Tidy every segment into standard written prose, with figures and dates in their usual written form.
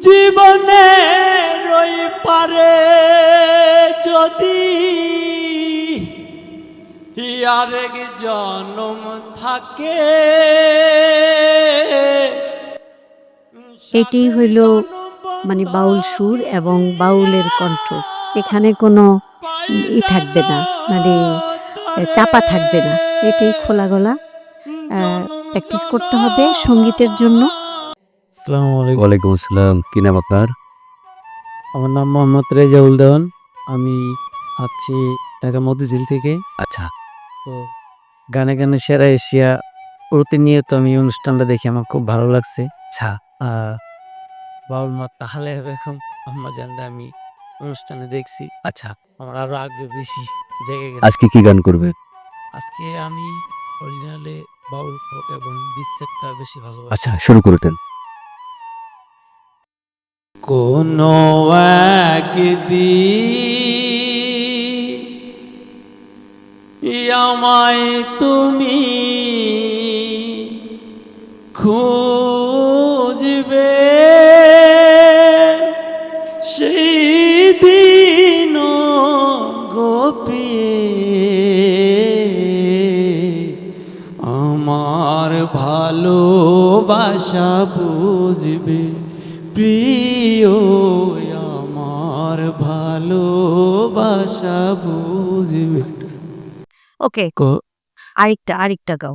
জীবনের ওই পারে যদি আরেক জন্ম থাকে, এটি হইল মানে বাউল সুর এবং বাউলের কণ্ঠ। এখানে কোনো থাকবে না, মানে চাপা থাকবে না। এটাই খোলা গলা। প্র্যাকটিস করতে হবে সঙ্গীতের জন্য। আসসালামু আলাইকুম। ওয়ালাইকুম আসসালাম। কি নাম আপনার? আমার নাম মোহাম্মদ রেজাউল দেওয়ান। আমি আছি ঢাকা মতিঝিল থেকে। আচ্ছা, তো গানে গানে সেরা এশিয়া প্রতিনিয়ত আমি অনুষ্ঠানটা দেখি, আমার খুব ভালো লাগছে। আচ্ছা, বাউল মা তাহলে এরকম আম্মা জানলে আমি অনুষ্ঠানে দেখছি, আচ্ছা। আমার আরো আগ্রহ বেশি জেগে গেছে। আজকে কি গান করবে? আজকে আমি অরিজিনালে বাউল folk এবং বিচ্ছেদটা বেশি ভালোবাসি। আচ্ছা, শুরু করতেন। কোনো একদিন আমায় তুমি খুঁজবে, সেই দিন গোপ্রিয়ে আমার ভালোবাসা বুঝবে প্রিয়, আমার ভালোবাসা বুঝবে। ওকে, আরেকটা গাও,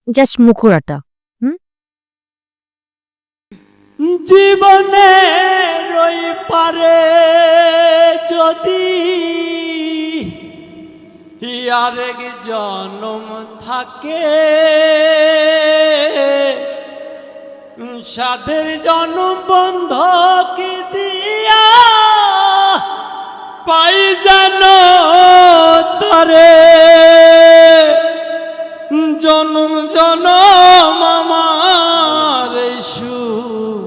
জাস্ট মুখরাটা। জীবনের ওই পারে যদি আরেক জন্ম থাকে, সাধের জন্ম বন্ধক দিয়া পাই যেন তারে, জনম জনম আমার সুর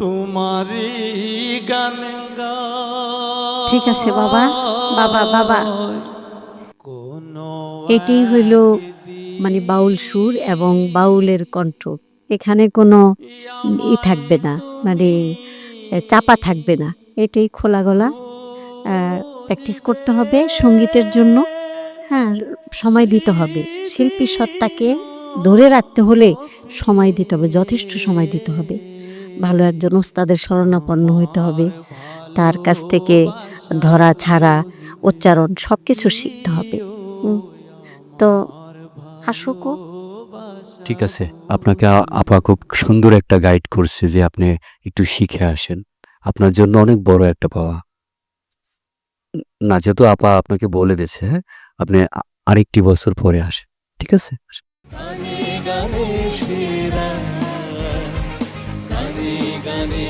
তোমারই গান গায়। ঠিক আছে বাবা, বাবা বাবা। কোনো এটি হইল মানে বাউল সুর এবং বাউলের কণ্ঠ। এখানে কোনো থাকবে না, মানে চাপা থাকবে না। এটাই খোলা গলা। প্র্যাকটিস করতে হবে সঙ্গীতের জন্য। হ্যাঁ, সময় দিতে হবে। শিল্পী সত্তাকে ধরে রাখতে হলে সময় দিতে হবে, যথেষ্ট সময় দিতে হবে। ভালো একজন ওস্তাদের শরণাপন্ন হইতে হবে। তার কাছ থেকে ধরা ছাড়া উচ্চারণ সব কিছু শিখতে হবে। তো আসুক। ঠিক আছে, আপনাকে আপা খুব সুন্দর একটা গাইড করছে যে আপনি একটু শিখে আসেন। আপনার জন্য অনেক বড় একটা পাওয়া। না, যেহেতু আপা আপনাকে বলে দিয়েছে, হ্যাঁ, আপনি আরেকটি বছর পরে আসেন। ঠিক আছে? গানে গানে সেরা, গানে গানে